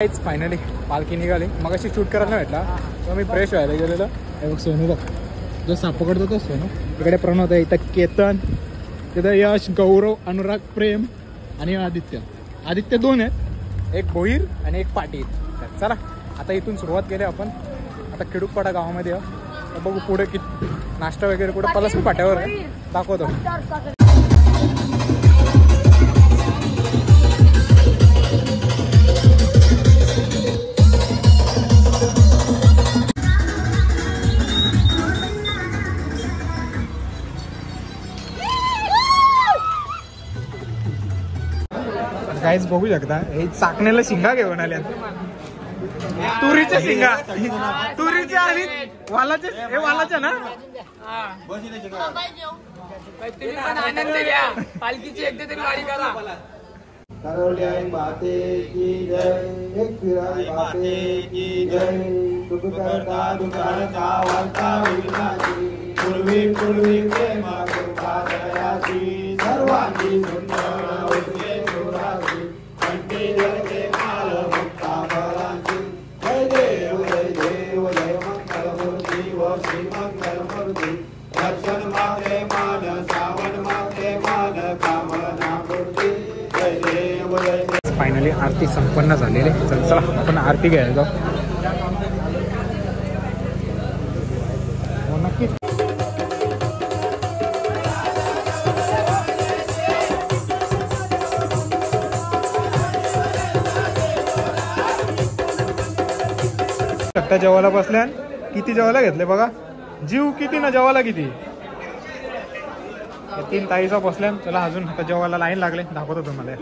Finally पालखी निघाली. मग अशी शूट करायला नाही भेटला तेव्हा मी फ्रेश व्हायला गेलेलो. हे बघ सोनू, बघ जो साप पकडतो तो सोनू. इकडे प्रणव आहे, इथं केतन, तिथं यश, गौरव, अनुराग, प्रेम आणि आदित्य दोन आहेत, एक भोईर आणि एक पाटील. तर चला आता इथून सुरुवात केली आपण. आता खिडूकपाडा गावामध्ये तर बघू पुढे किती नाश्ता वगैरे कुठं पलस पाट्यावर दाखवतो. काहीच बघू शकता हे चाकण्याला शिंगा घेऊन आल्या. तुरीच्या शिंगा, तुरीच्या आणि वालाच्या. हे वालाच्या ना पालखीची एकदा तरी वारी करा. फायनली आरती संपन्न झालेली. चला आपण आरती घ्यायला जाऊ. नक्कीच जेवायला बसल्या. किती जेवायला घेतले बघा, जीव किती ना जेवायला किती. 3 ताईचा बसल्या. चला अजून आता जेवायला लाईन लागले, दाखवतो तुम्हाला.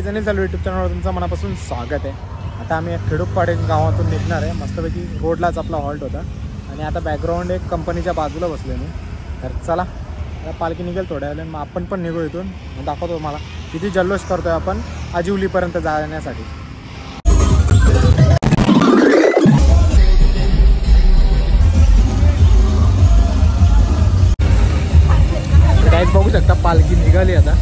अनिल चालू यूट्यूब चॅनलवर तुमचं मनापासून स्वागत आहे. आता आम्ही खिडूकपाडे गावातून निघणार आहे. मस्तपैकी रोडलाच आपला हॉल्ट होता आणि आता बॅकग्राऊंड एक कंपनीच्या बाजूला बसलो मी. तर चला पालखी निघेल थोड्या वेळाने, मग आपण पण निघू इथून. दाखवतो मला किती जल्लोष करतोय आपण आजिवलीपर्यंत जाण्यासाठी. काहीच बघू शकता पालखी निघाली आता.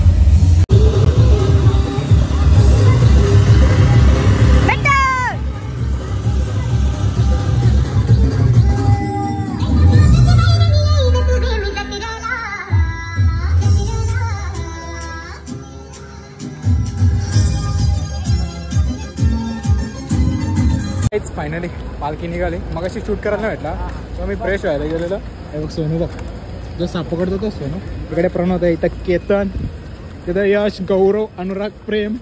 फायनली पालखी निघाली. मग अशी शूट करायला नाही भेटला तेव्हा मी फ्रेश व्हायला गेलेलो. हे बघ सोनू, बघ जो साप पकडतो तो सोनू. इकडे प्रणव आहे, इथं केतन, तिथं यश, गौरव, अनुराग, प्रेम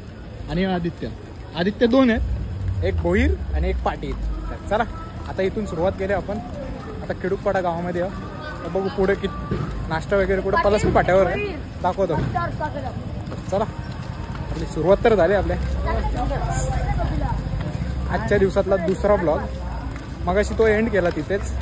आणि आदित्य दोन आहेत, एक भोईर आणि एक पाटील. तर चला आता इथून सुरुवात केली आपण. आता खिडूकपाडा गावामध्ये तर बघू पुढे किती नाश्ता वगैरे कुठं पलस पाट्यावर दाखवतो. चला आपली सुरुवात तर झाली आपल्या आजच्या दिवसातला दुसरा ब्लॉग. मगाशी तो एंड केला तिथेच.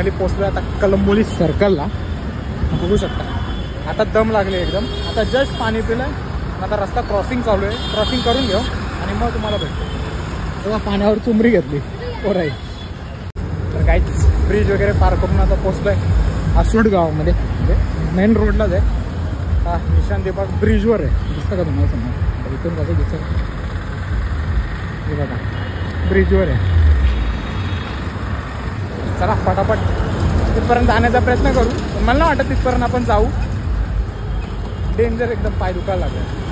फायनली पोचलो आता कलंबोली सर्कलला. बघू शकता आता दम लागले एकदम. आता जस्ट पाणी पिलं. आता रस्ता क्रॉसिंग चालू आहे. क्रॉसिंग करून घेऊ आणि मग तुम्हाला भेटतो. तेव्हा पाण्यावर चुमरी घेतली पोराई. तर काहीच ब्रिज वगैरे पार करून आता पोचलो आहे आसवड गावामध्ये. म्हणजे मेन रोडलाच आहे. हा निशान दीपक ब्रिजवर आहे. दिसतं का तुम्हाला समोर? इथून कसं दिसतं हे बघा ब्रिजवर आहे. चला पटापट तिथपर्यंत जाण्याचा प्रयत्न करू. पण मला नाही वाटत तिथपर्यंत आपण जाऊ. डेंजर एकदम. पाय दुखायला लागला.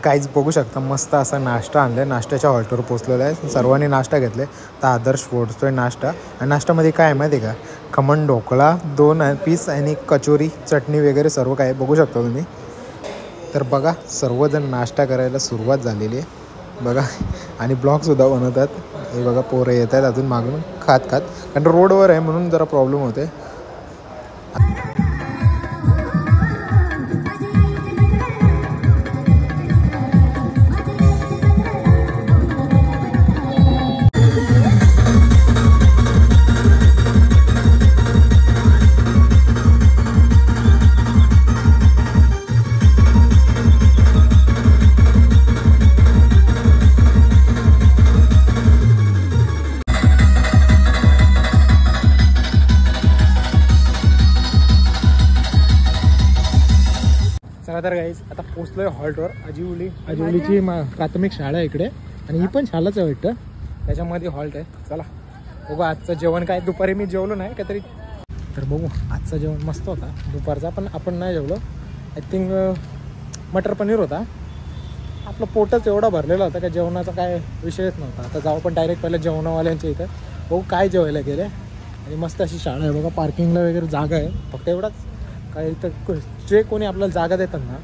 काहीच बघू शकता मस्त असा नाश्ता आणलाय. नाश्त्याच्या हॉल्टवर पोहोचलेला आहे. सर्वांनी नाश्ता घेतले. तर आदर्श पोहोचतोय नाश्ता. आणि नाश्त्यामध्ये काय आहे माहिती आहे का? खमण ढोकळा 2 पीस आणि कचोरी चटणी वगैरे सर्व काय बघू शकता तुम्ही. तर बघा सर्वजण नाश्ता करायला सुरुवात झालेली आहे बघा. आणि ब्लॉगसुद्धा बनवतात. हे बघा पोरं येत आहेत अजून मागून खात कारण रोडवर आहे म्हणून जरा प्रॉब्लेम होते. काहीच आता पोचलोय हॉल्टवर. आजिवलीची प्राथमिक शाळा आहे इकडे आणि ही पण शाळाच आहे वाटतं, त्याच्यामध्ये हॉल्ट आहे. चला बघू आजचं जेवण काय. दुपारी मी जेवलो नाही काहीतरी, तर बघू आजचं जेवण मस्त होता दुपारचा, पण आपण नाही जेवलो. आय थिंक मटर पनीर होता. आपलं पोटच एवढा भरलेला होता का जेवणाचा काय विषयच नव्हता. आता जाऊ पण डायरेक्ट पहिलं जेवणावाल्यांच्या इथं बघू काय जेवायला गेले. आणि मस्त अशी शाळा आहे बघा, पार्किंगला वगैरे जागा आहे. फक्त एवढाच काय इथं जे कोणी आपल्याला जागा देतात ना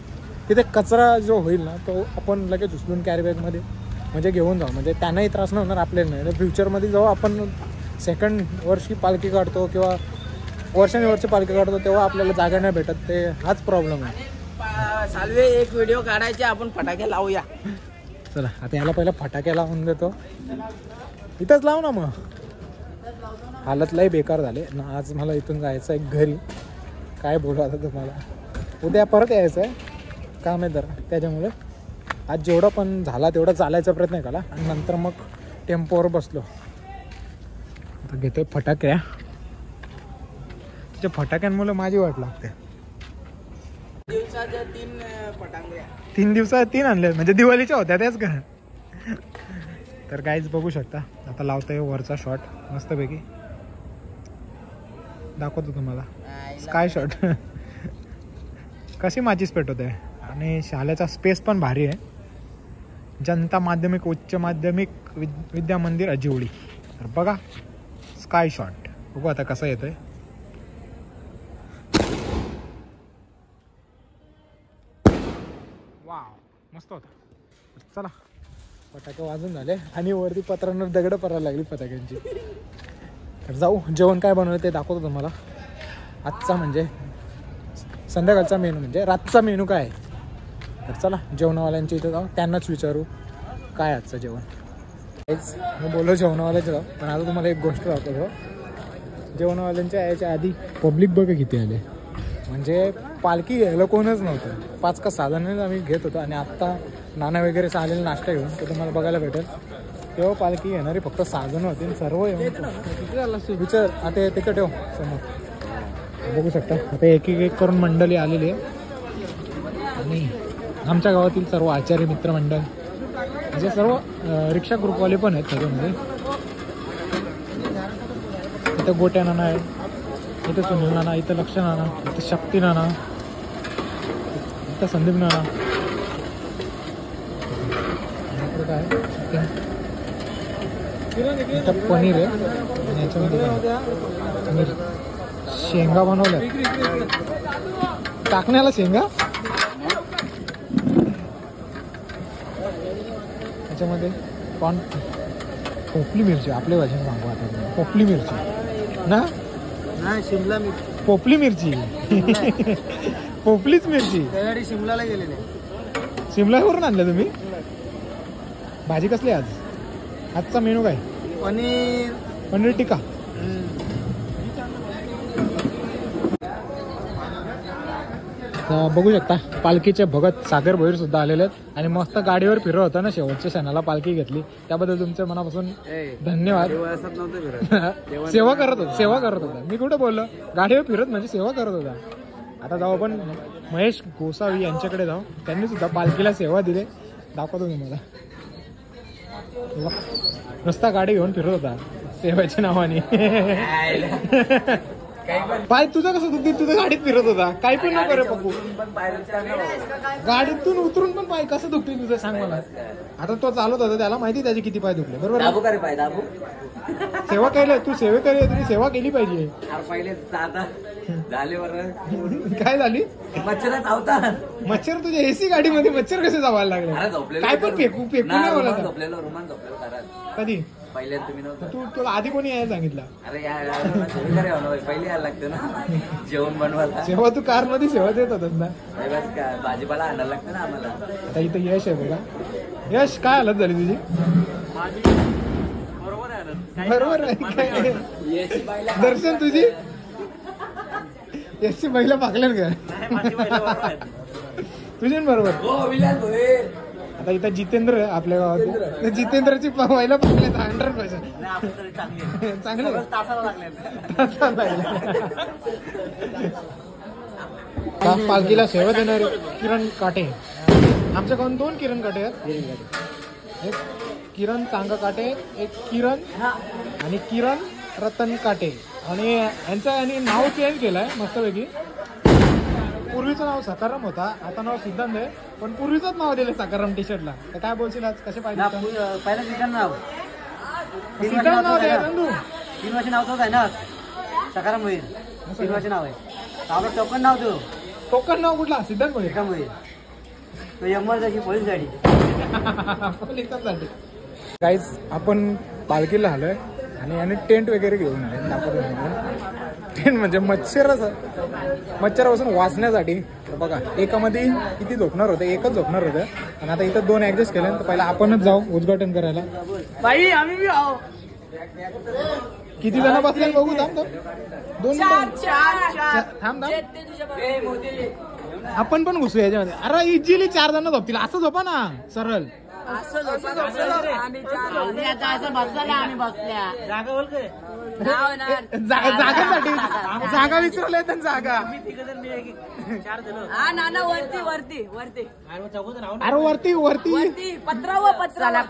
तिथे कचरा जो होईल ना तो आपण लगेच उचलून कॅरीबॅगमध्ये म्हणजे घेऊन जाऊ, म्हणजे त्यांनाही त्रास नाही होणार आपल्याला नाही. फ्युचरमध्ये जेव्हा आपण सेकंड वर्षी पालखी काढतो किंवा वर्षानुवर्षी पालखी काढतो तेव्हा आपल्याला जागा नाही भेटत. ते हाच प्रॉब्लेम आहे. सालवे एक व्हिडिओ काढायचे, आपण फटाके लावूया. चला आता याला पहिला फटाके लावून देतो. इथंच लाव ना मग. हालत लय बेकार झाले ना. आज मला इथून जायचं आहे घरी. काय बोलू आता तुम्हाला, उद्या परत यायचं आहे, काम आहे जरा, त्याच्यामुळे आज जेवढं पण झाला तेवढं चालायचा प्रयत्न केला आणि नंतर मग टेम्पोवर बसलो. आता घेतोय फटाक्या. त्या फटाक्यांमुळे माझी वाट लागते. दिवसाच्या 3 फटाके, 3 दिवसात 3 आणले म्हणजे दिवाळीच्या होत्या त्याच का. तर काहीच बघू शकता. आता लावतोय वरचा शॉट मस्तपैकी दाखवतो तुम्हाला. स्काय शॉट कशी माझीच पेटवत आहे. आणि शाळेचा स्पेस पण भारी आहे. जनता माध्यमिक उच्च माध्यमिक विद्या मंदिर आजिवली. तर बघा स्काय शॉट बघू आता कसं येतोय. वाव मस्त होता. चला फटाके वाजून झाले आणि वरती पत्रांवर दगडं पडायला लागली फटाक्यांची. तर जाऊ जेवण काय बनवलं ते दाखवतो तुम्हाला. आजचा म्हणजे संध्याकाळचा मेनू म्हणजे रातचा मेनू काय आहे. तर चला जेवणावाल्यांच्या इथं जाऊ, त्यांनाच विचारू काय आजचं जेवण. हेच मी बोललो जेवणावाल्याचं जाऊ, पण आता तुम्हाला एक गोष्ट दाखवतो. जेवणावाल्यांच्या यायच्या आधी पब्लिक बघा किती आले. म्हणजे पालखी घ्यायला कोणच नव्हतं. 5 का 6 जण आम्ही घेत होतो आणि आत्ता नाना वगैरे आलेले नाश्ता घेऊन ते तुम्हाला बघायला भेटेल. तेव्हा पालखी येणारी फक्त 6 जण होते सर्व येऊन विचार. आता तिकडे ठेव समोर बघू शकता. आता एक एक करून मंडळी आलेली आहे आणि आमच्या गावातील सर्व आचार्य मित्रमंडळ म्हणजे सर्व रिक्षा ग्रुपवाले पण आहेत त्याच्यामध्ये. इथं गोट्या नाना आहे, इथं सुनील नाना, इथं लक्ष नाना, इथं शक्ती नाना, इथं संदीप नाना. काय इथं पनीर आहे आणि याच्यामध्ये शेंगा बनवल्या. टाकण्याला शेंगा याच्यामध्ये पण पोपली मिरची. आपल्या भाषेत सांगू आता पोपली मिरची ना, शिमला मिरची, पोपली मिरची पोपलीच मिरची. त्यासाठी शिमलाला गेलेले. शिमलावरून आणलं तुम्ही. भाजी कसली आज. आजचा मेनू काय. पनीर टिक्का. बघू शकता पालखीचे भगत सागर भोईर सुद्धा आलेले आहेत आणि मस्त गाडीवर फिरत होता ना. शेवटच्या क्षणाला पालखी घेतली त्याबद्दल तुमच्या मनापासून धन्यवाद. सेवा करत होता मी कुठं बोललो. गाडीवर फिरत म्हणजे सेवा करत होता. आता जाऊ आपण महेश गोसावी यांच्याकडे जाऊ. त्यांनी सुद्धा पालखीला सेवा दिली. दाखवतो तुम्हाला. नुसता गाडी घेऊन फिरत होता सेवाच्या नावाने. पाय तुझं कसं दुखते. तुझं गाडीत फिरत होता. काही पण नको रे पप्पू. गाडीतून उतरून पण पाय कसं दुखते तुझं सांग मला. आता तो चालत होता त्याला माहिती त्याचे किती पाय दुखले. बरोबर. सेवा केली तू. तुम्ही सेवा केली पाहिजे. काय झाली. मच्छर तुझ्या एसी गाडीमध्ये मच्छर कसे जावायला लागले. काय पण फेकू नाही मला. कधी तू तुला आधी कोणी यायला सांगितलं. पहिले यायला लागतं ना जेवण बनवायला. सेवा तू कार मध्ये सेवा देत होतात ना. भाजीपाला आणायला लागतं ना आम्हाला. आता इथं यश आहे बघा. यश काय हालत झाली तुझी. बरोबर आहे. दर्शन तुझी यशची महिला पाकल्यान का तुझी बरोबर. आता इथं जितेंद्र आहे आपल्या गावात. जितेंद्रची महिला पाकल्यात 100%. चांगलं पालखीला सेवा देणारे किरण काटे. आमच्याकडून 2 किरण काटे आहेत. एक किरण चांगा काटे, एक किरण आणि किरण रतन काटे. आणि यांनी नाव चेंज केलंय मस्तपैकी. पूर्वीचं नाव सकाराम होता, आता नाव सिद्धांत आहे, पण पूर्वीचंच नाव दिलं सकाराम टी शर्टला. तर काय बोलशील आज कसे पाहिजे? पहिलं सिद्धांत नाव सिद्धांत नाव द्या तू. 3 वर्ष नाव तोच आहे ना, सकाराम होईल. 3 वर्ष नाव आहे आपलं. टोकन नाव तू. टोकन नाव कुठला? सिद्धांत होईल. तो यमर जशी पोलीस गाडी. गाईज आपण पालखीला आलोय आणि याने टेंट वगैरे घेऊन आले. टेंट म्हणजे मच्छरापासून वाचण्यासाठी. तर बघा एकामध्ये किती झोपणार होतं, एकच झोपणार होतं आणि आता इथं 2 ऍडजस्ट केले. तर पहिला आपणच जाऊ उद्घाटन करायला. बाई आम्ही बी आहो. किती जण बसले बघू. थांब 2 थांब. आपण पण घुसू याच्यामध्ये. अरे इझिली 4 जण झोपतील. असं झोपा ना सरळ. जागासाठी जागा विचारले तर जागा. अरे वरती पत्रावर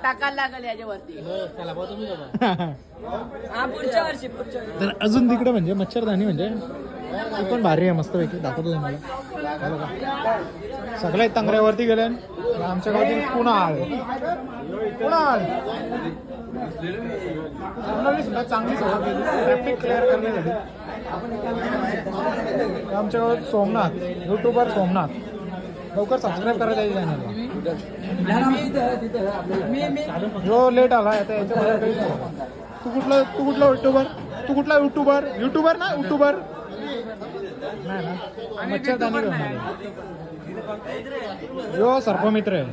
टाकायला लागल याच्यावरती. तर अजून तिकडे म्हणजे मच्छरदाणी म्हणजे ती पण भारी आहे मस्तपैकी. दाखवतो तुम्हाला. सगळ्या तांगऱ्यावरती गेले. आमच्या गावातील कुणाल सुद्धा चांगली सवय केली ट्रॅफिक क्लिअर करण्यासाठी. आमच्या गावात सोमनाथ युट्यूबर सोमनाथ. लवकर सबस्क्राईब करायला जाईल चॅनलला. जो लेट आला आता याच्यामध्ये काही. तू कुठला युट्यूबर? तू कुठला युट्यूबर ना युट्यूबर नाही ना. मच्छरदानी घेऊन आले. यो सर्पमित्र आहे.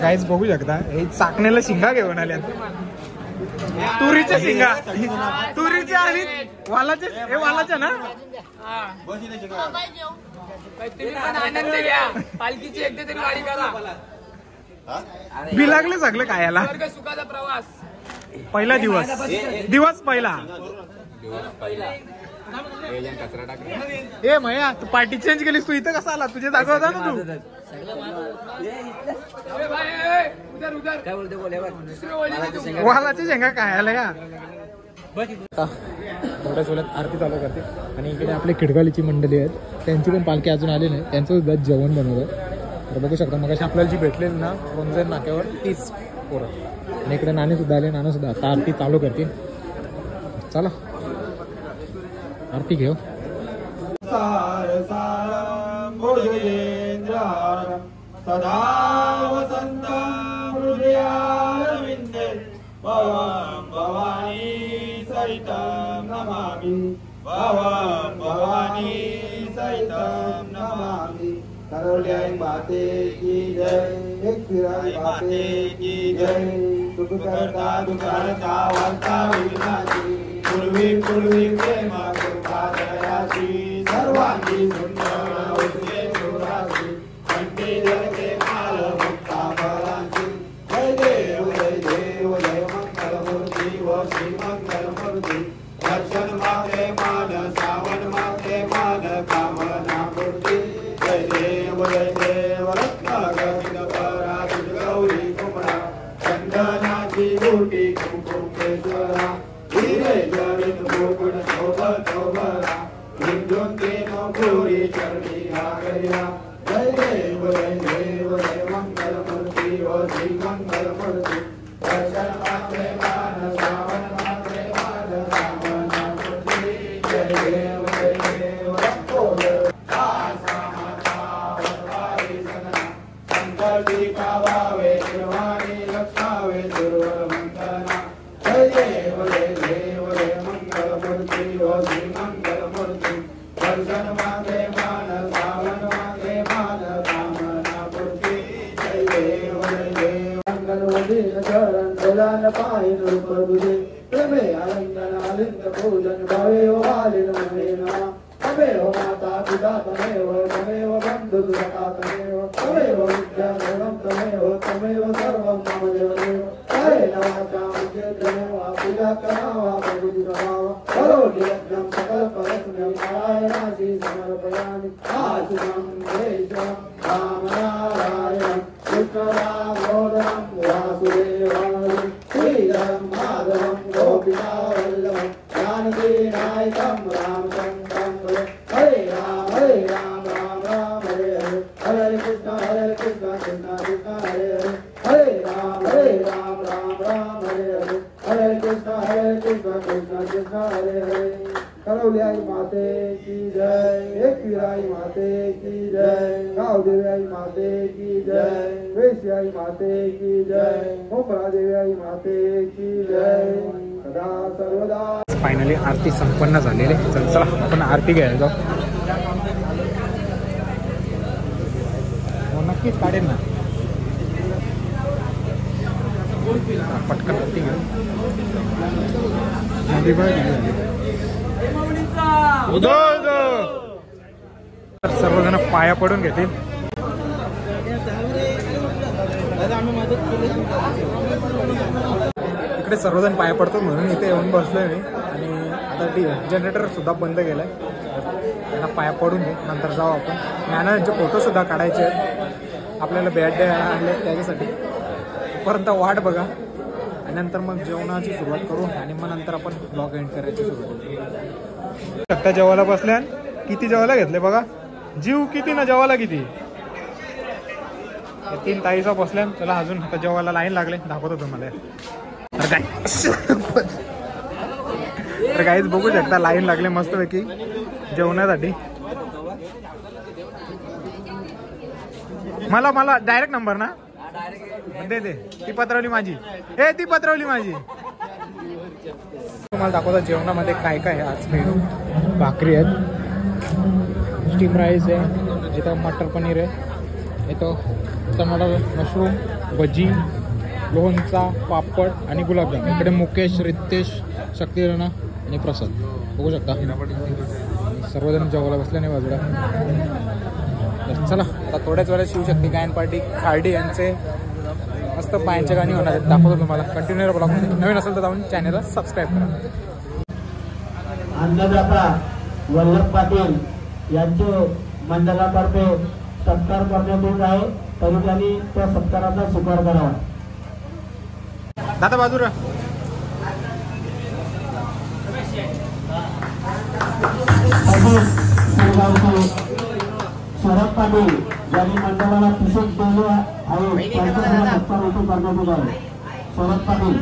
काहीच बघू शकता हे चाकण्याला शिंगा घेऊन आल्या. तुरीच्या शिंगा. तुरीच्या आणि वालाचे. हे वालाच्या ना. आनंद घ्या. पालखीची एकदा तरी वारी करा. बी लागले सगळे खायला. सुखाचा प्रवास. पहिला दिवस पहिला. ए मया तू पार्टी चेंज केलीस. तू इथं कसा आला? तुझे जागा होता ना तू. वालाची शेंगा खायला या. थोड्याच वेळात आरती चालू करते. आणि इकडे आपले खिडकालीची मंडळी आहेत, त्यांची पण पालखी अजून आली नाही. त्यांचं सुद्धा जेवण बनवलं. तर बघू शकता मग आपल्याला जी भेटलेली ना रोंजर नाक्यावर 30 पोरं. आणि इकडे नाणे सुद्धा आले. नाणं सुद्धा आता आरती चालू करतील. चला आरती घेऊ. सदा वसंत हृदयारविंदे भवं भवानी सहितं नमामि. भवं भवानी सहितं नमामि. करोलियाई माते की जय. एक फिराई माते की जय. सुख करता दुःखहर्ता वार्ता विघ्नाची. पूर्वी प्रेम कृपा दयाची. सर्वांगी सुंदर उदे सुराची. कंठी जगते माल मुक्ता फलांची. जय देव जय मंगलमूर्ती व श्री मंगलमूर्ती. दर्शन मागे मान सावन मागे मान कामना मूर्ती. जय देव रत्नागरित पराजित गौरी कुमरा. चंदनाची गुटी कुंकुमेश्वरा. हिरे जडित मुकुट शोभरा. हिंदून तीनो गौरी चरणी आगया. जय देव जय मंगलमूर्ती व श्री मंगलमूर्ती. दर्शन मात्रे मान सावन मात्रे मान कामना मूर्ती. जय देव संकल्पी पावावे शिवानी लक्षावे दुर्वल मंथना. जय देव मंगलमूर्ती व श्री मंगलमूर्ती. दर्शन मागे मान सावन मागे मान कामना मूर्ती. जय देव मंगलवदीन चरण प्रदान पाहि रूप तुझे. प्रेमे आनंदन आलिंद पूजन भावे वालिन मनेना. तमेव माता पिता तमेव बंधु सखा तमेव विद्या तमेव सर्वं मम देवदेव. हरे नवाचाम चेतनवा पूजा करावा प्रभुति प्रभावा करो निरग्नम सकल परस्मै नारायणासि समर्पयामि आसुरं देशं राम नारायण कृष्ण राम गोदरं वासुदेवाय श्रीधरं माधवं गोपिका वल्लभं जानकी नायकं रामचन्द्रं हरे राम राम राम हरे हरे हरे कृष्ण कृष्ण कृष्ण हरे हरे हरे राम राम हरे हरे हरे कृष्ण कृष्ण कृष्ण हरे हरे करौलियाई माते की जय एक वीराई माते की जय गाव देवी माते की जय वेश्याई माते की जय मोपरा देवी माते की जय सदा सर्वदा. फायनली आरती संपन्न झालेली. चला आपण आरती घ्यायला जाऊ. नक्कीच काढेल ना पटकन आरती घेऊ. सर्वजण पाया पडून घेतील. इकडे सर्वजण पाया पडतो म्हणून इथे येऊन बसलोय मी. आणि आता जनरेटर सुद्धा बंद केलाय. त्यांना पाया पडून घेऊ. नंतर जाऊ आपण. ज्ञानाचे फोटो सुद्धा काढायचे आहेत आपल्याला. बॅड डे आणले त्याच्यासाठी. पर्यंत वाट बघा आणि नंतर मग जेवणाची सुरुवात करू आणि मग नंतर आपण ब्लॉग एंड करायची सुरुवात करू. आता जेवायला बसल्या. किती जेवायला घेतले बघा. जीव किती ना जेवायला किती. 3 ताईचा बसल्या. चला अजून आता जेवायला लाईन लागले. दाखवतो तुम्हाला. तर काहीच बघू शकता लाईन लागले मस्तपैकी जेवणासाठी. मला डायरेक्ट नंबर ना दे ती पत्रवली माझी. ती पत्रवली माझी. तुम्हाला दाखवता जेवणामध्ये काय काय आहे आज मेनू. भाकरी आहेत, स्टीम राईस आहे, इथं मटर पनीर आहे, इथं टमाटर मशरूम, भजी, लोणचा, पापड आणि गुलाबजाम. इकडे मुकेश, रितेश, शक्तिराणा आणि प्रसाद बघू शकता. सर्वजण जेवायला बसल्या नाही बाजूला. चला आता थोड्याच वेळात शिवशक्ती गायन पार्टी खार्डी यांचे मस्त पायांचे गाणी होणार आहेत. दाखवतो तुम्हाला. Continue blog. नवीन असेल तर जाऊन चॅनलला सबस्क्राईब करा. अन्नदाता वल्लभ पाटील यांचे मंडळातर्फे सत्कार करण्यात येत आहे. तरी त्यांनी त्या सत्काराचा स्वीकार करावा. दादा बाजूला. शरद पाटील यांनी मंडळाला पुस्तक दिले आहे. त्यांचा सत्कार इथे करण्यात येत आहे. शरद पाटील.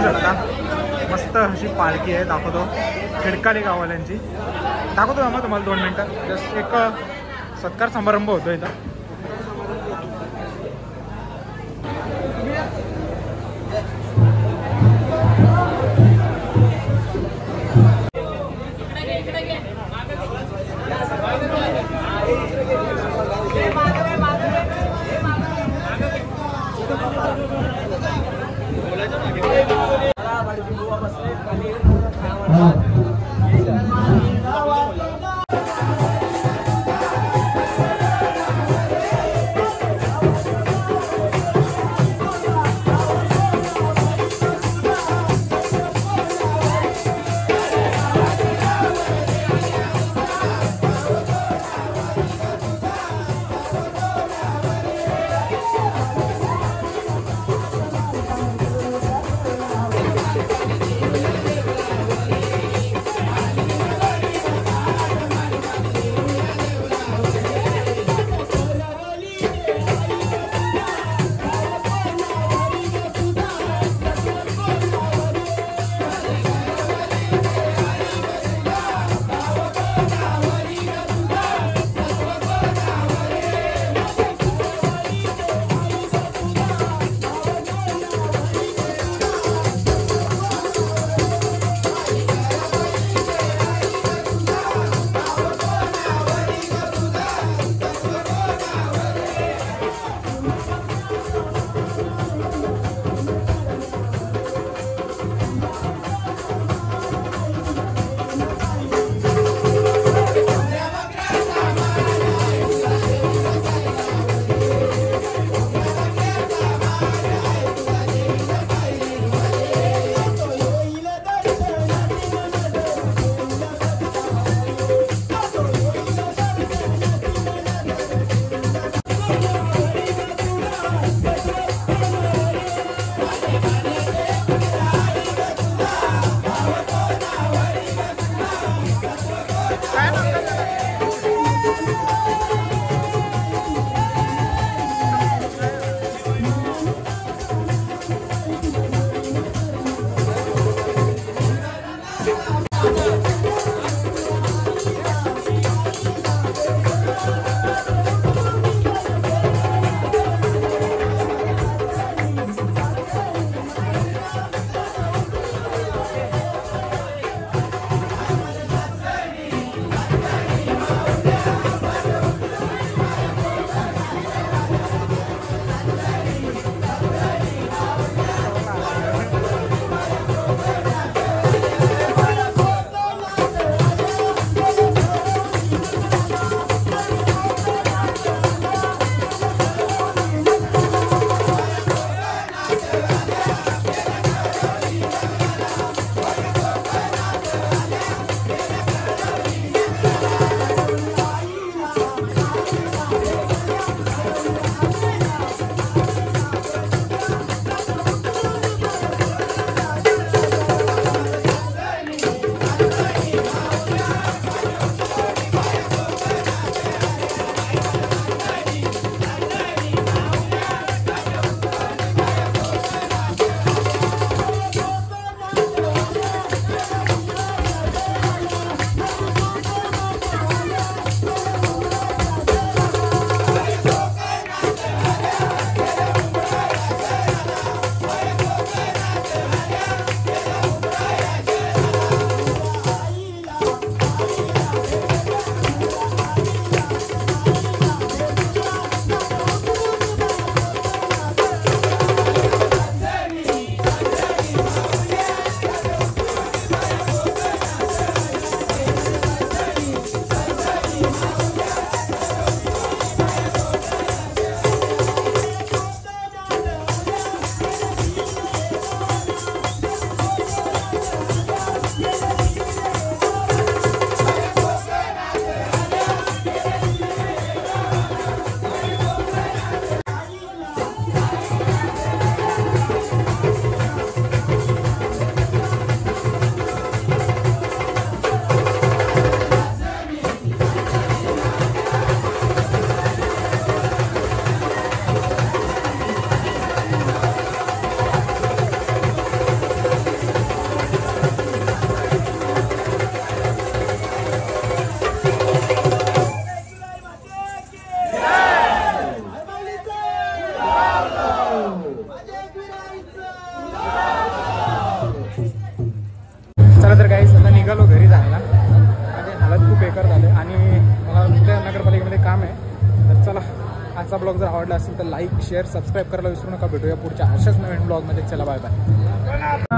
शकता मस्त अशी पालखी आहे. दाखवतो खिडकाली गाववाल्यांची. दाखवतो आम्हाला तुम्हाला 2 मिनटं. जस्ट एक सत्कार समारंभ होतो इथं. चला तर काही आता निघालो घरी जायला. माझे हालत खूप बेकार झाले आणि मला उद्या नगरपालिकेमध्ये काम आहे. तर चला, आजचा ब्लॉग जर आवडला असेल तर लाईक शेअर सबस्क्राईब करायला विसरू नका. भेटूया पुढच्या अशाच नवीन ब्लॉगमध्ये. चला बाय बाय.